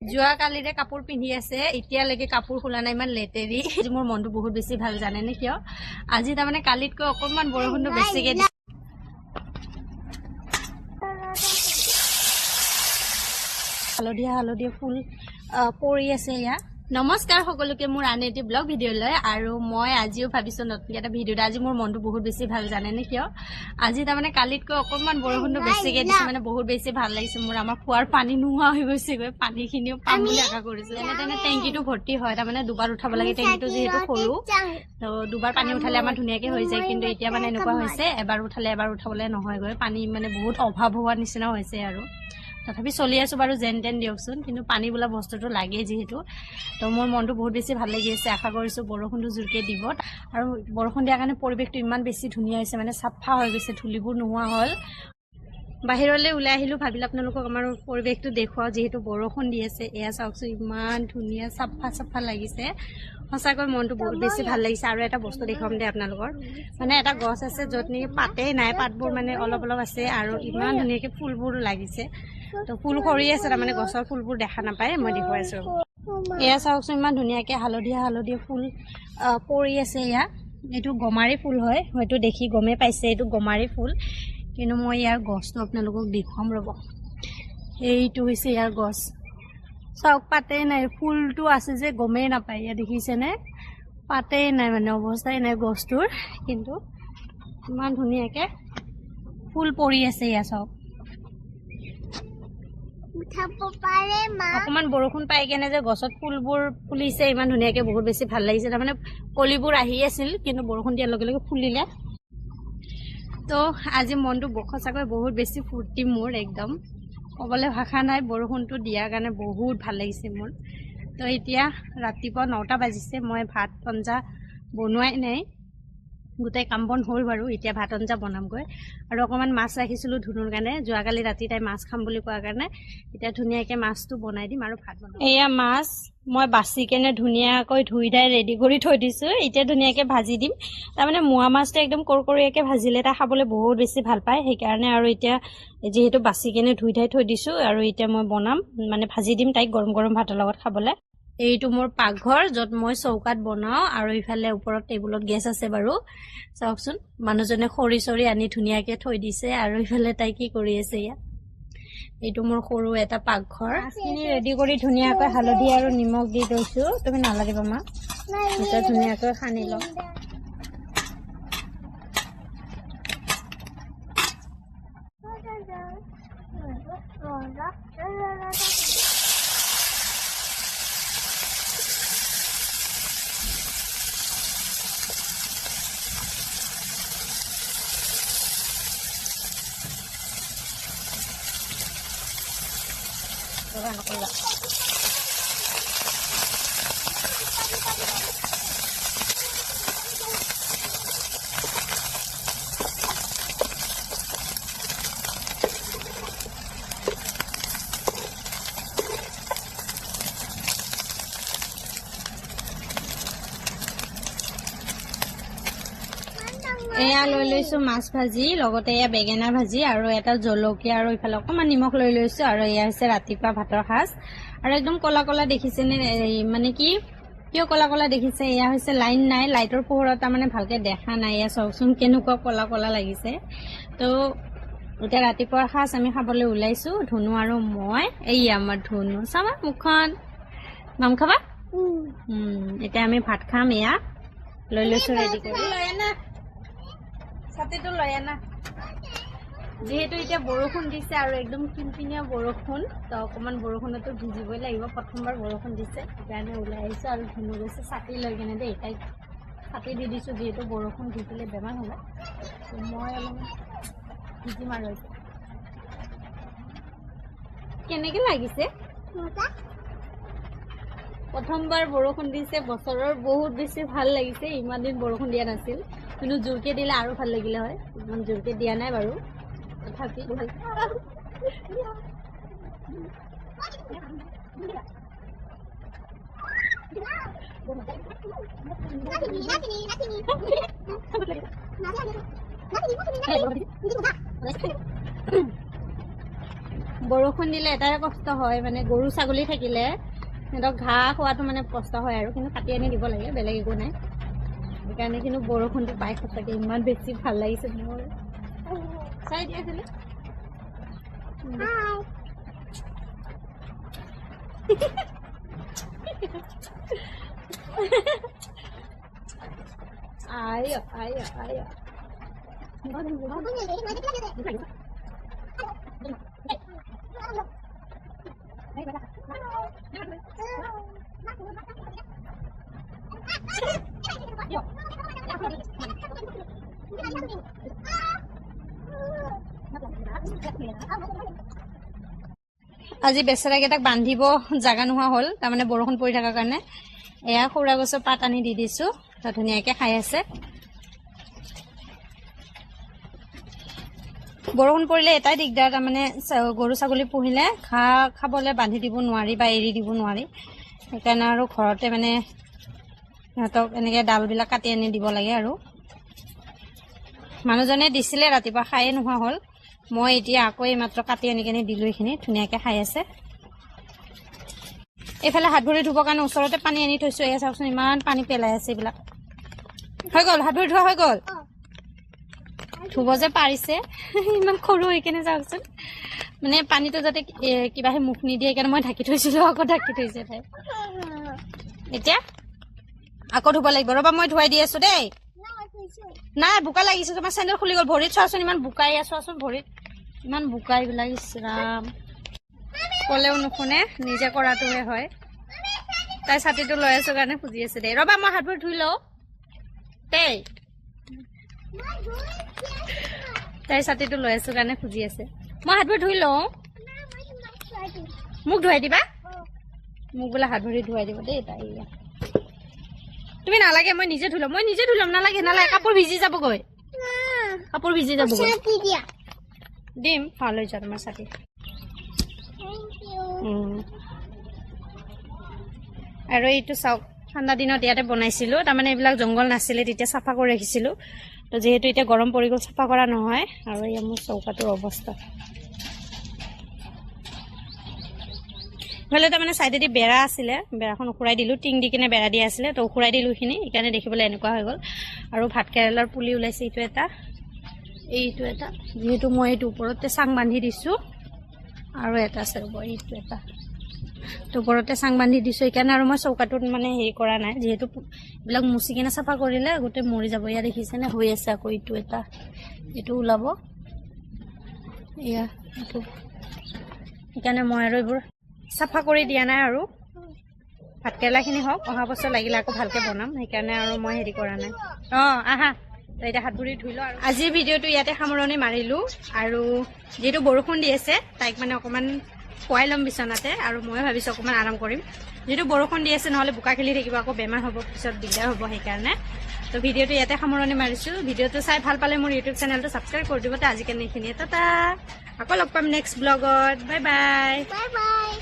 যোৱা কালিৰে কাপোৰ পিন্ধি আছে এতিয়ালৈকে কাপোৰ খোলা নাই ইমান লেটেৰি আজি মোৰ মনটো বহুত বেছি ভাল জানে নে কিয় আজি তাৰমানে কালিতকৈ অকণমান বৰষুণটো বেছিকে দিছে হালধীয়া ফুল পৰি আছে ইয়া নমস্কাৰ সকলোকে মোৰ আন এটি ব্লগ ভিডিঅ'লৈ আৰু মই আজিও ভাবিছোঁ নতুন এটা ভিডিঅ'ত আজি মোৰ মনটো বহুত বেছি ভাল জানে নে কিয় আজি তাৰমানে কালিতকৈ অকণমান বৰষুণটো বেছিকে দিছে মানে বহুত বেছি ভাল লাগিছে মোৰ আমাৰ খোৱাৰ পানী নোহোৱা হৈ গৈছেগৈ পানীখিনিও পাম বুলি আশা কৰিছোঁ তেনে টেংকিটো ভৰ্তি হয় তাৰমানে দুবাৰ উঠাব লাগে টেংকিটো যিহেতু সৰু তো দুবাৰ পানী উঠালে আমাৰ ধুনীয়াকৈ হৈ যায় কিন্তু এতিয়া মানে এনেকুৱা হৈছে এবাৰ উঠালে এবাৰ উঠাবলৈ নহয়গৈ পানী মানে বহুত অভাৱ হোৱাৰ নিচিনা হৈছে আৰু তথাপি চলি আছোঁ বাৰু যেন তেন দিয়কচোন কিন্তু পানী বোলা বস্তুটো লাগেই যিহেতু তো মোৰ মনটো বহুত বেছি ভাল লাগি আছে আশা কৰিছোঁ বৰষুণটো জোৰকৈ দিব আৰু বৰষুণ দিয়াৰ কাৰণে পৰিৱেশটো ইমান বেছি ধুনীয়া হৈছে মানে চাফা হৈ গৈছে ধূলিবোৰ নোহোৱা হ'ল বাহিৰলৈ ওলাই আহিলোঁ ভাবিলোঁ আপোনালোকক আমাৰ পৰিৱেশটো দেখুৱাওঁ যিহেতু বৰষুণ দি আছে এয়া চাওকচোন ইমান ধুনীয়া চাফা লাগিছে সঁচাকৈ মনটো বহুত বেছি ভাল লাগিছে আৰু এটা বস্তু দেখুৱাম দে আপোনালোকৰ মানে এটা গছ আছে য'ত নেকি পাতেই নাই পাতবোৰ মানে অলপ আছে আৰু ইমান ধুনীয়াকৈ ফুলবোৰ লাগিছে তো ফুল সৰি আছে তাৰমানে গছৰ ফুলবোৰ দেখা নাপায় মই দেখুৱাইছোঁ এয়া চাওকচোন ইমান ধুনীয়াকৈ হালধীয়া ফুল পৰি আছে এয়া এইটো গমাৰি ফুল হয় হয়তো দেখি গমেই পাইছে এইটো গমাৰি ফুল কিন্তু মই ইয়াৰ গছটো আপোনালোকক দেখুৱাম ৰ'ব এইটো হৈছে ইয়াৰ গছ চাওক পাতেই নাই ফুলটো আছে যে গমেই নাপায় ইয়াত দেখিছেনে পাতেই নাই মানে অৱস্থাই নাই গছটোৰ কিন্তু ইমান ধুনীয়াকৈ ফুল পৰি আছে ইয়া চাওক অকণমান বৰষুণ পাই কেনে যে গছত ফুলবোৰ ফুলিছে ইমান ধুনীয়াকৈ বহুত বেছি ভাল লাগিছে তাৰমানে কলিবোৰ আহি আছিল কিন্তু বৰষুণ দিয়াৰ লগে লগে ফুলিলে তো আজি মনটো সঁচাকৈ বহুত বেছি ফূৰ্তি মোৰ একদম ক'বলৈ ভাষা নাই বৰষুণটো দিয়াৰ কাৰণে বহুত ভাল লাগিছে মোৰ তো এতিয়া ৰাতিপুৱা 9টা বাজিছে মই ভাত আঞ্জা বনোৱাই নাই গোটেই কাম বন হ'ল বাৰু এতিয়া ভাত আঞ্জা বনামগৈ আৰু অকণমান মাছ ৰাখিছিলোঁ ধুনুৰ কাৰণে যোৱাকালি ৰাতি তাই মাছ খাম বুলি কোৱাৰ কাৰণে এতিয়া ধুনীয়াকৈ মাছটো বনাই দিম আৰু ভাত বনাম এয়া মাছ মই বাছি কেনে ধুনীয়াকৈ ধুই ধাই ৰেডি কৰি থৈ দিছোঁ এতিয়া ধুনীয়াকৈ ভাজি দিম তাৰমানে মোৱা মাছটো একদম কৰকৰীয়াকৈ ভাজিলে তাই খাবলৈ বহুত বেছি ভাল পায় সেইকাৰণে আৰু এতিয়া যিহেতু বাছি কেনে ধুই ধাই থৈ দিছোঁ আৰু এতিয়া মই বনাম মানে ভাজি দিম তাইক গৰম গৰম ভাতৰ লগত খাবলৈ এইটো মোৰ পাকঘৰ য'ত মই চৌকাত বনাওঁ আৰু ইফালে ওপৰত টেবুলত গেছ আছে বাৰু চাওকচোন মানুহজনে খৰি চৰি আনি ধুনীয়াকৈ থৈ দিছে আৰু ইফালে তাই কি কৰি আছে ইয়াত এইটো মোৰ সৰু এটা পাকঘৰ মাছখিনি ৰেডি কৰি ধুনীয়াকৈ হালধি আৰু নিমখ দি থৈছোঁ তুমি নালাগিবা মা এতিয়া ধুনীয়াকৈ সানি লওঁ এয়া লৈ লৈছোঁ মাছ ভাজি লগতে এয়া বেঙেনা ভাজি আৰু এটা জলকীয়া আৰু ইফালে অকণমান নিমখ লৈ লৈছোঁ আৰু এয়া হৈছে ৰাতিপুৱা ভাতৰ সাজ আৰু একদম ক'লা ক'লা দেখিছেনে মানে কি কিয় ক'লা দেখিছে এয়া হৈছে লাইন নাই লাইটৰ পোহৰত তাৰমানে ভালকৈ দেখা নাই এয়া চাওকচোন কেনেকুৱা ক'লা লাগিছে তো এতিয়া ৰাতিপুৱাৰ সাজ আমি খাবলৈ ওলাইছোঁ ধুনু আৰু মই এই আমাৰ ধুনু চাবা মুখখন নাম খাবা এতিয়া আমি ভাত খাম এয়া লৈ লৈছোঁ ৰেডি কৰি ছাতিটো লৈ আনা যিহেতু এতিয়া বৰষুণ দিছে আৰু একদম কিনকিনীয়া বৰষুণ তো অকণমান বৰষুণতো ভিজিবই লাগিব প্ৰথমবাৰ বৰষুণ দিছে সেইকাৰণে ওলাই আহিছোঁ আৰু ধুনু গৈছে ছাতি লৈ কেনে দেই তাইক ছাতি দি দিছোঁ যিহেতু বৰষুণ ভিজিলে বেমাৰ হ'ব মই অলপমান ভিজিম আৰু কেনেকৈ লাগিছে প্ৰথমবাৰ বৰষুণ দিছে বছৰৰ বহুত বেছি ভাল লাগিছে ইমান দিন বৰষুণ দিয়া নাছিল কিন্তু জোৰকৈ দিলে আৰু ভাল লাগিলে হয় ইমান জোৰকৈ দিয়া নাই বাৰু তথাপি বৰষুণ বৰষুণ দিলে এটাই কষ্ট হয় মানে গৰু ছাগলী থাকিলে সিহঁতক ঘাঁহ খোৱাটো মানে কষ্ট হয় আৰু কিন্তু কাটি আনি দিব লাগে বেলেগ একো নাই সেইকাৰণে কিন্তু বৰষুণটো পাই সঁচাকৈ ইমান বেছি ভাল লাগিছে মোৰ চাই দিয়া আছিলে ayo ayo ayo আজি বেচেৰাকেইটাক বান্ধিব জাগা নোহোৱা হ'ল তাৰমানে বৰষুণ পৰি থকাৰ কাৰণে এয়া সৌৰা গছৰ পাত আনি দি দিছো তা ধুনীয়াকৈ খাই আছে বৰষুণ পৰিলে এটাই দিগদাৰ তাৰমানে গৰু ছাগলী পুহিলে ঘাঁহ খাবলৈ বান্ধি দিব নোৱাৰি বা এৰি দিব নোৱাৰি সেইকাৰণে আৰু ঘৰতে মানে সিহঁতক এনেকৈ ডালবিলাক কাটি আনি দিব লাগে আৰু মানুহজনে দিছিলে ৰাতিপুৱা খায়ে নোহোৱা হ'ল মই এতিয়া আকৌ এইমাত্ৰ কাটি আনি কিনে দিলোঁ এইখিনি ধুনীয়াকৈ খাই আছে এইফালে হাত ভৰি ধুবৰ কাৰণে ওচৰতে পানী আনি থৈছোঁ এয়া চাওকচোন ইমান পানী পেলাই আছে এইবিলাক হৈ গ'ল হাত ভৰি ধোৱা হৈ গ'ল ধুব যে পাৰিছে ইমান সৰু সেইকাৰণে চাওকচোন মানে পানীটো যাতে কিবাহে মুখ নিদিয়ে সেইকাৰণে মই ঢাকি থৈছিলোঁ আকৌ ঢাকি থৈছে তাই এতিয়া আকৌ ধুব লাগিব ৰ'বা মই ধুৱাই দি আছোঁ দেই নাই বোকা লাগিছে তোমাৰ চেণ্ডেল খুলি গ'ল ভৰিত চোৱাচোন ইমান বোকাই চোৱাচোন ভৰিত ইমান বোকা এইবিলাক ইছৰাম ক'লেও নুশুনে নিজে কৰাটোহে হয় তাই ছাতিটো লৈ আছোঁ কাৰণে খুজি আছে দেই ৰ'বা মই হাত ভৰি ধুই লওঁ দেই তাই ছাতিটো লৈ আছোঁ কাৰণে খুজি আছে মই হাত ভৰি ধুই লওঁ মোক ধুৱাই দিবা মোক বোলে হাত ভৰি ধুৱাই দিব দেই তাই তুমি নালাগে মই নিজে ধুই ল'ম নালাগে নালাগে কাপোৰ ভিজি যাবগৈ কাপোৰ ভিজি যাবগৈ দিম ভাল হৈ যোৱা তোমাৰ ছাতি আৰু এইটো চাওক ঠাণ্ডা দিনত ইয়াতে বনাইছিলোঁ তাৰমানে এইবিলাক জংঘল নাছিলে তেতিয়া চাফা কৰি ৰাখিছিলোঁ তো যিহেতু এতিয়া গৰম পৰি গ'ল চাফা কৰা নহয় আৰু এয়া মোৰ চৌকাটোৰ অৱস্থা ইফালে তাৰমানে ছাইডেদি বেৰা আছিলে বেৰাখন উখুৰাই দিলোঁ টিং দি কিনে বেৰা দিয়া আছিলে তো উখুৰাই দিলোঁ এইখিনি সেইকাৰণে দেখিবলৈ এনেকুৱা হৈ গ'ল আৰু ভাত কেৰেলাৰ পুলি ওলাইছে এইটো এটা যিহেতু মই এইটো ওপৰতে চাং বান্ধি দিছোঁ আৰু এটা আছে ৰ'ব এইটো এটা তো ওপৰতে চাং বান্ধি দিছোঁ সেইকাৰণে আৰু মই চৌকাটোত মানে হেৰি কৰা নাই যিহেতু এইবিলাক মুচি কিনে চাফা কৰিলে গোটেই মৰি যাব ইয়াত দেখিছেনে হৈ আছে আকৌ এইটো ওলাব এয়া এইটো সেইকাৰণে মই আৰু এইবোৰ চাফা কৰি দিয়া নাই আৰু ভাত কেৰেলাখিনি হওক অহা বছৰ লাগিলে আকৌ ভালকৈ বনাম সেইকাৰণে আৰু মই হেৰি কৰা নাই আহা তো এতিয়া হাত ভৰি ধুই লওঁ আৰু আজিৰ ভিডিঅ'টো ইয়াতে সামৰণি মাৰিলোঁ আৰু যিহেতু বৰষুণ দি আছে তাইক মানে অকণমান খুৱাই ল'ম বিচনাতে আৰু মই ভাবিছোঁ অকণমান আৰাম কৰিম যিহেতু বৰষুণ দি আছে নহ'লে বোকা খেলি থাকিব আকৌ বেমাৰ হ'ব পিছত দিগদাৰ হ'ব সেইকাৰণে তো ভিডিঅ'টো ইয়াতে সামৰণি মাৰিছোঁ ভিডিঅ'টো চাই ভাল পালে মোৰ ইউটিউব চেনেলটো ছাবস্ক্ৰাইব কৰি দিব তো আজিকালি এইখিনিয়ে টাটা আকৌ লগ পাম নেক্সট ব্লগত বাই বাই